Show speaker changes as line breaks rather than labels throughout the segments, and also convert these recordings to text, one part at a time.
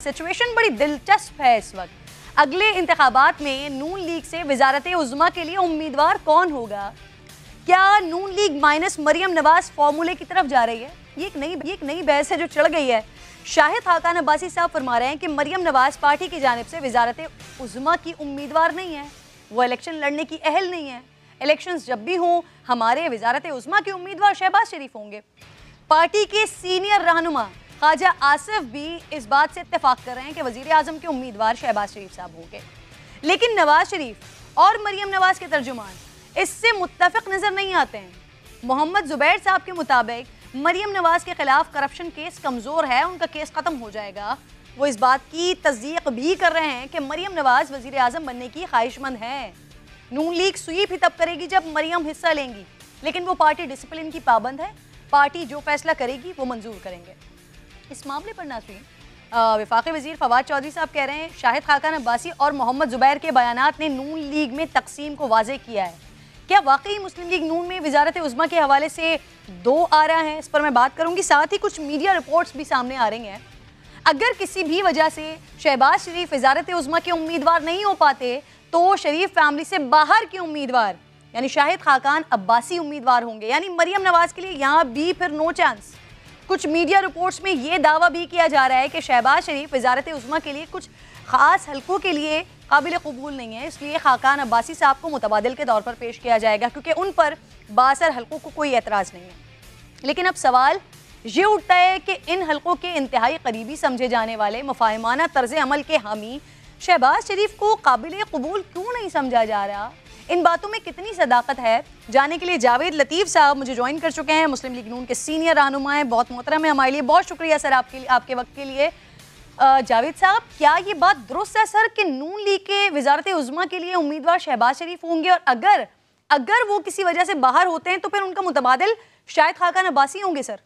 Situation बड़ी दिलचस्प है इस वक्त। अगले इंतखाबात में नून लीग से वजारत उज़्मा के लिए उम्मीदवार कौन होगा? क्या नून लीग माइनस मरियम नवाज फॉर्मूले की तरफ जा रही है? ये एक नई बहस है जो चढ़ गई है। शाहिद खाकान अब्बासी साहब फरमा रहे हैं कि मरियम नवाज पार्टी की जानिब से वजारत उज़्मा की उम्मीदवार नहीं है, वो इलेक्शन लड़ने की अहल नहीं है। इलेक्शंस जब भी हों हमारे वजारत उज़्मा के उम्मीदवार शहबाज शरीफ होंगे। पार्टी के सीनियर रहनुमा ख्वाजा आसिफ भी इस बात से इत्तेफाक कर रहे हैं कि वजीर आजम के उम्मीदवार शहबाज शरीफ साहब होंगे, लेकिन नवाज शरीफ और मरियम नवाज के तर्जुमान इससे मुत्तफिक नजर नहीं आते हैं। मोहम्मद जुबैर साहब के मुताबिक मरियम नवाज के खिलाफ करप्शन केस कमजोर है, उनका केस खत्म हो जाएगा। वो इस बात की तस्दीक भी कर रहे हैं कि मरियम नवाज वजीर आजम बनने की ख्वाहिशमंद है। नून लीग स्वीप ही तब करेगी जब मरियम हिस्सा लेंगी, लेकिन वो पार्टी डिसिप्लिन की पाबंद है। पार्टी जो फैसला करेगी वो मंजूर करेंगे। इस मामले पर नाज़रीन वफाकी वजीर फवाद चौधरी साहब कह रहे हैं शाहिद खाकान अब्बासी और मोहम्मद जुबैर के बयानात ने नून लीग में तकसीम को वाज़ेह किया है। क्या वाकई मुस्लिम लीग नून में वजारत उज़्मा के हवाले से दो आ रहा है? इस पर मैं बात करूंगी। साथ ही कुछ मीडिया रिपोर्ट्स भी सामने आ रही हैं। अगर किसी भी वजह से शहबाज शरीफ वजारत उज़्मा के उम्मीदवार नहीं हो पाते तो शरीफ फैमिली से बाहर के उम्मीदवार यानी शाहिद खाकान अब्बासी उम्मीदवार होंगे, यानी मरियम नवाज के लिए यहाँ भी फिर नो चांस। कुछ मीडिया रिपोर्ट्स में ये दावा भी किया जा रहा है कि शहबाज शरीफ वजारत उज़्मा के लिए कुछ खास हलकों के लिए काबिल कबूल नहीं है, इसलिए खाकान अब्बासी साहब को मुतबादिल के तौर पर पेश किया जाएगा क्योंकि उन पर बासर हलकों को कोई एतराज़ नहीं है। लेकिन अब सवाल ये उठता है कि इन हलकों के इंतहाई करीबी समझे जाने वाले मुफाहिमाना तर्ज अमल के हामी शहबाज शरीफ को काबिल कबूल क्यों नहीं समझा जा रहा? इन बातों में कितनी सदाकत है? जाने के लिए जावेद लतीफ़ साहब मुझे ज्वाइन कर चुके हैं, मुस्लिम लीग नून के सीनियर रहनुमा हैं, बहुत मोहतरम है हमारे लिए। बहुत शुक्रिया सर आपके वक्त के लिए। जावेद साहब, क्या ये बात दुरुस्त है सर कि नून लीग के वजारत उज़्मा के लिए उम्मीदवार शहबाज शरीफ होंगे, और अगर वो किसी वजह से बाहर होते हैं तो फिर उनका मुतबादिल शाहिद खाकान अब्बासी होंगे सर?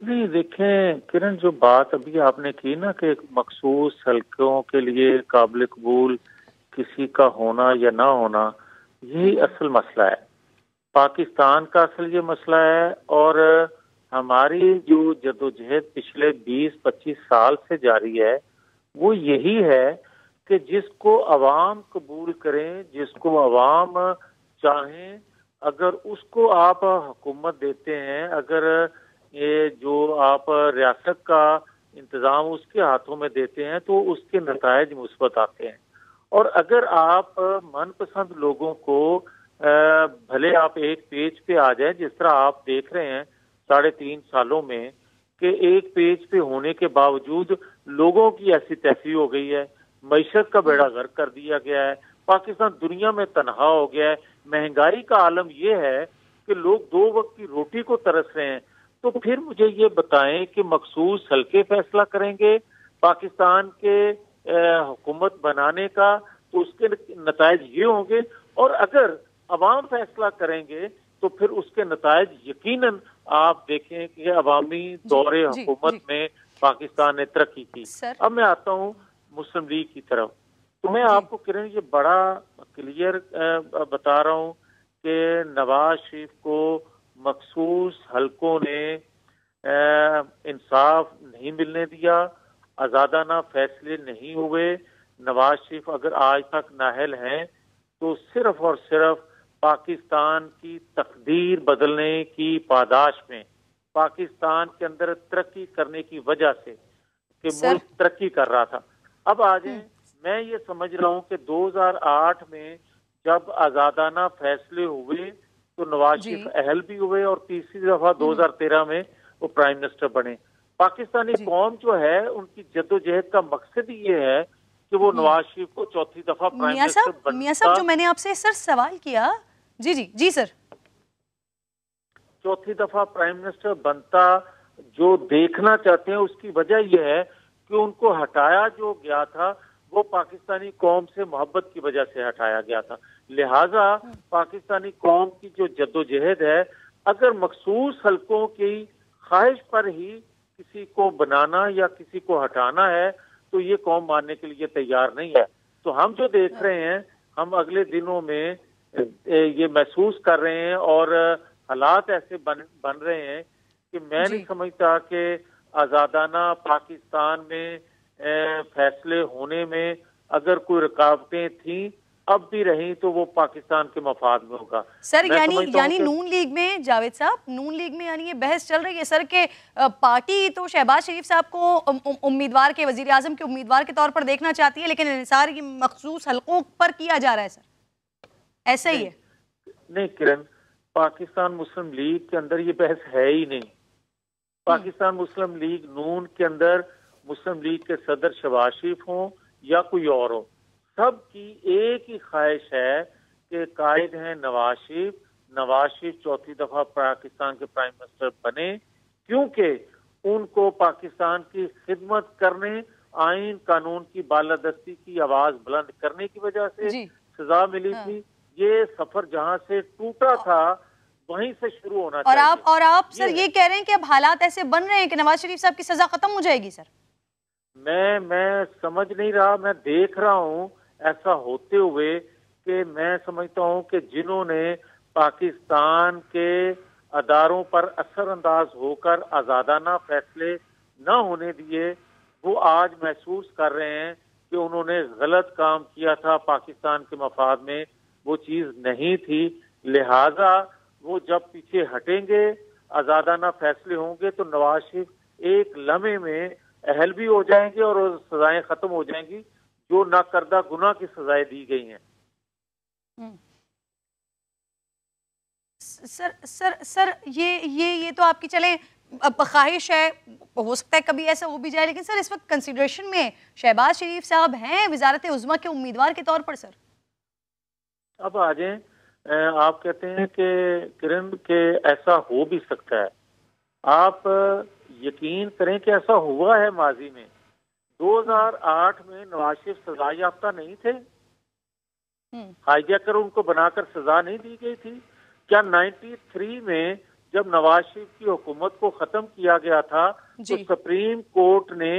नहीं, देखें किरण, जो बात अभी आपने की ना कि मखसूस हलकों के लिए काबिल कबूल किसी का होना या ना होना, यही असल मसला है। पाकिस्तान का असल ये मसला है, और हमारी जो जदोजहद पिछले 20-25 साल से जारी है वो यही है कि जिसको अवाम कबूल करें, जिसको अवाम चाहें, अगर उसको आप हुकूमत देते हैं, अगर ये जो आप रियासत का इंतज़ाम उसके हाथों में देते हैं तो उसके नतायज मुस्बत आते हैं। और अगर आप मनपसंद लोगों को भले आप एक पेज पे आ जाए, जिस तरह आप देख रहे हैं 3.5 सालों में कि एक पेज पे होने के बावजूद लोगों की ऐसी तैसी हो गई है, मईशत का बेड़ा गर्क कर दिया गया है, पाकिस्तान दुनिया में तनहा हो गया है, महंगाई का आलम यह है कि लोग 2 वक्त की रोटी को तरस रहे हैं। तो फिर मुझे ये बताएं कि मखसूस हल्के फैसला करेंगे पाकिस्तान के हुकूमत बनाने का, तो उसके नतायज ये होंगे, और अगर अवाम फैसला करेंगे तो फिर उसके नतायज यकीनन आप देखें कि अवामी दौरे हुकूमत में पाकिस्तान ने तरक्की की। अब मैं आता हूँ मुस्लिम लीग की तरफ, तो मैं आपको किरण ये बड़ा क्लियर बता रहा हूँ कि नवाज शरीफ को मखसूस हलकों ने इंसाफ नहीं मिलने दिया, आज़ादाना फैसले नहीं हुए। नवाज शरीफ अगर आज तक नाअहल हैं तो सिर्फ और सिर्फ पाकिस्तान की तकदीर बदलने की पादाश में, पाकिस्तान के अंदर तरक्की करने की वजह से कि मुल्क तरक्की कर रहा था। अब आ जाए, मैं ये समझ रहा हूँ कि 2008 में जब आज़ादाना फैसले हुए तो नवाज शरीफ अहल भी हुए, और तीसरी दफा 2013 में वो प्राइम मिनिस्टर बने। पाकिस्तानी कौम जो है उनकी जद्दोजहद का मकसद ही ये है कि वो नवाज शरीफ को चौथी दफा प्राइम मिनिस्टर बनता।
मियां साहब, जो मैंने आपसे सर सवाल किया, जी सर,
चौथी दफा प्राइम मिनिस्टर बनता जो देखना चाहते हैं, उसकी वजह यह है कि उनको हटाया जो गया था वो पाकिस्तानी कौम से मोहब्बत की वजह से हटाया गया था। लिहाजा पाकिस्तानी कौम की जो जद्दोजहद है, अगर मखसूस हलकों की ख्वाहिश पर ही किसी को बनाना या किसी को हटाना है तो ये कौम मानने के लिए तैयार नहीं है। तो हम जो देख रहे हैं, हम अगले दिनों में ये महसूस कर रहे हैं, और हालात ऐसे बन रहे हैं कि मैं नहीं समझता कि आज़ादाना पाकिस्तान में फैसले होने में अगर कोई रुकावटें थी, अब भी रही, तो वो पाकिस्तान के मफाद में होगा।
सर यानी नून लीग में, जावेद साहब, नून लीग में यानी ये बहस चल रही है सर के पार्टी तो शहबाज शरीफ साहब को उम्मीदवार के, वजीर आजम के उम्मीदवार के तौर पर देखना चाहती है, लेकिन इंसार की मखसूस हलकों पर किया जा रहा है सर, ऐसा ही है?
नहीं किरण, पाकिस्तान मुस्लिम लीग के अंदर ये बहस है ही नहीं। पाकिस्तान मुस्लिम लीग नून के अंदर मुस्लिम लीग के सदर शहबाज शरीफ हों या कोई और हो, सबकी एक ही ख्वाहिश है कि कायद हैं नवाज शरीफ चौथी दफा पाकिस्तान के प्राइम मिनिस्टर बने, क्योंकि उनको पाकिस्तान की खिदमत करने, आइन कानून की बालादस्ती की आवाज बुलंद करने की वजह से सजा मिली थी। ये सफर जहां से टूटा था वहीं से शुरू होना चाहिए।
और आप सर ये कह रहे हैं कि अब हालात ऐसे बन रहे हैं कि नवाज शरीफ साहब की सजा खत्म हो जाएगी सर?
मैं समझ नहीं रहा, मैं देख रहा हूं ऐसा होते हुए कि मैं समझता हूं कि जिन्होंने पाकिस्तान के अदारों पर असरअंदाज होकर आज़ादाना फैसले न होने दिए, वो आज महसूस कर रहे हैं कि उन्होंने गलत काम किया था, पाकिस्तान के मफाद में वो चीज नहीं थी। लिहाजा वो जब पीछे हटेंगे, आज़ादाना फैसले होंगे, तो नवाज शरीफ एक लम्हे में अहल भी हो जाएंगे और सजाएं खत्म हो जाएंगी जो नाकर्दा गुनाह की सजाएं दी गई हैं।
सर ये तो आपकी चले अब ख्वाहिश है, हो सकता है कभी ऐसा हो भी जाए, लेकिन सर इस वक्त कंसिडरेशन में शहबाज शरीफ साहब हैं वजारत उज़्मा के उम्मीदवार के तौर पर सर?
अब आ जाए, आप कहते हैं कि किरण के ऐसा हो भी सकता है, आप यकीन करें कि ऐसा हुआ है माजी में। 2008 में नवाज शरीफ सजा याफ्ता नहीं थे, हाईजैकर उनको बनाकर सजा नहीं दी गई थी क्या? 93 में जब नवाज शरीफ की हुकूमत को खत्म किया गया था तो सुप्रीम कोर्ट ने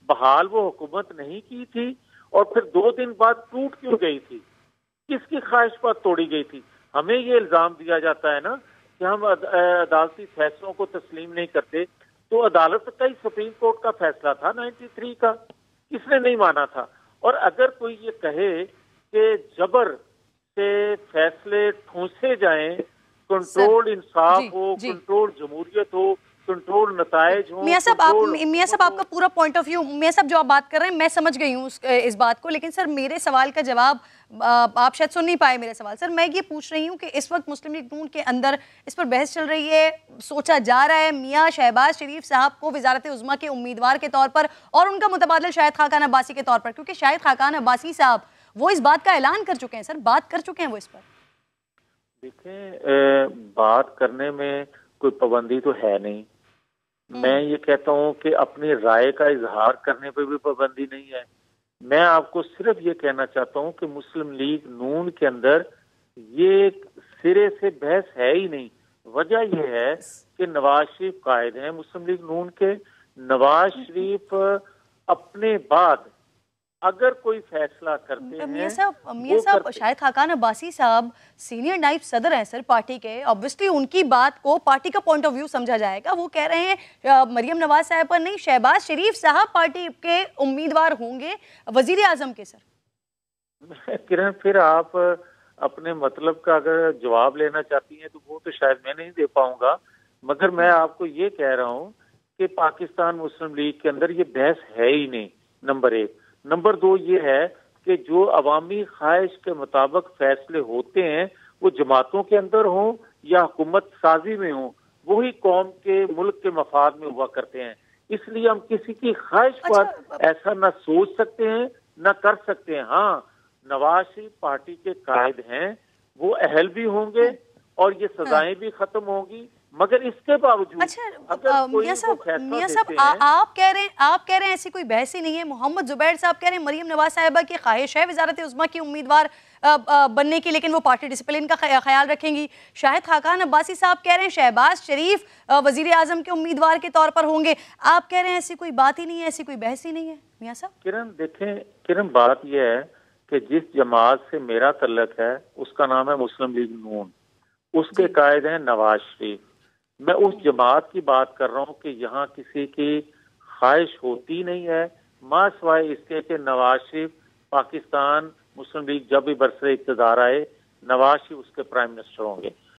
बहाल वो हुकूमत नहीं की थी, और फिर 2 दिन बाद टूट क्यों गई थी? किसकी ख्वाहिश पर तोड़ी गई थी? हमें ये इल्जाम दिया जाता है ना कि हम अदालती फैसलों को तस्लीम नहीं करते, तो अदालत का ही सुप्रीम कोर्ट का फैसला था 93 का, किसने नहीं माना था? और अगर कोई ये कहे कि जबर से फैसले ठूंसे जाएं, कंट्रोल इंसाफ हो, कंट्रोल जमहूरियत हो, कंट्रोल नतायज हो।
मियां साहब आपका पूरा पॉइंट ऑफ व्यू, मियां साहब जो आप बात कर रहे हैं मैं समझ गई हूँ इस बात को, लेकिन सर मेरे सवाल का जवाब आप शायद सुन नहीं पाए मेरे सवाल। सर मैं ये पूछ रही हूँ कि इस वक्त मुस्लिम लीग नून के अंदर इस पर बहस चल रही है, सोचा जा रहा है मियां शहबाज शरीफ साहब को वजारत उज़्मा के उम्मीदवार के तौर पर और उनका मुतबादल शाहिद खाकान अब्बासी के तौर पर, क्योंकि शाहिद खाकान अब्बासी साहब वो इस बात का ऐलान कर चुके हैं सर, बात कर चुके हैं वो इस पर।
देखें, बात करने में कोई पाबंदी तो है नहीं, मैं ये कहता हूँ कि अपनी राय का इजहार करने पर भी पाबंदी नहीं है। मैं आपको सिर्फ ये कहना चाहता हूँ कि मुस्लिम लीग नून के अंदर ये सिरे से बहस है ही नहीं। वजह यह है कि नवाज शरीफ कायद हैं मुस्लिम लीग नून के। नवाज शरीफ अपने बाद अगर कोई फैसला करते हैं,
मियां साहब शाहिद खाकान अब्बासी साहब सीनियर नाइब सदर हैं सर पार्टी के, ऑब्वियसली उनकी बात को पार्टी का पॉइंट ऑफ व्यू समझा जाएगा। वो कह रहे हैं मरियम नवाज साहब पर नहीं, शहबाज शरीफ साहब पार्टी के उम्मीदवार होंगे वजीर आजम के। सर
किरण, फिर आप अपने मतलब का अगर जवाब लेना चाहती हैं तो वो तो शायद मैं नहीं दे पाऊंगा, मगर मैं आपको ये कह रहा हूँ कि पाकिस्तान मुस्लिम लीग के अंदर ये बहस है ही नहीं, नंबर 1। नंबर 2 ये है कि जो अवामी ख्वाहिश के मुताबिक फैसले होते हैं वो जमातों के अंदर हों या हुकूमत साजी में हों, वही कौम के मुल्क के मफाद में हुआ करते हैं। इसलिए हम किसी की ख्वाहिश पर ऐसा ना सोच सकते हैं ना कर सकते हैं। हाँ, नवाज शरीफ पार्टी के कायद हैं, वो अहल भी होंगे और ये सजाएं भी खत्म होंगी, मगर इसके बावजूद
मियां साहब आप कह रहे हैं ऐसी कोई बहस ही नहीं है। मोहम्मद जुबैर साहब कह रहे हैं मरियम नवाज साहिबा की ख्वाहिश है वजारत उज़्मा की उम्मीदवार बनने की, लेकिन वो पार्टी डिसिप्लिन का ख्याल रखेंगी। शाहिद खाकान अब्बासी साहब कह रहे हैं शहबाज शरीफ वजीर आजम के उम्मीदवार के तौर पर होंगे। आप कह रहे हैं ऐसी कोई बात ही नहीं है, ऐसी कोई बहस ही नहीं है। मियां साहब
किरण देखें, किरण बात यह है कि जिस जमात से मेरा तल्लक है उसका नाम है मुस्लिम लीग नून, उसके कायद हैं नवाज शरीफ। मैं उस जमात की बात कर रहा हूँ कि यहाँ किसी की ख्वाहिश होती नहीं है, मां सवाए इसके कि नवाज शरीफ पाकिस्तान मुस्लिम लीग जब भी बरसरे इक़्तिदार आए, नवाज शरीफ उसके प्राइम मिनिस्टर होंगे।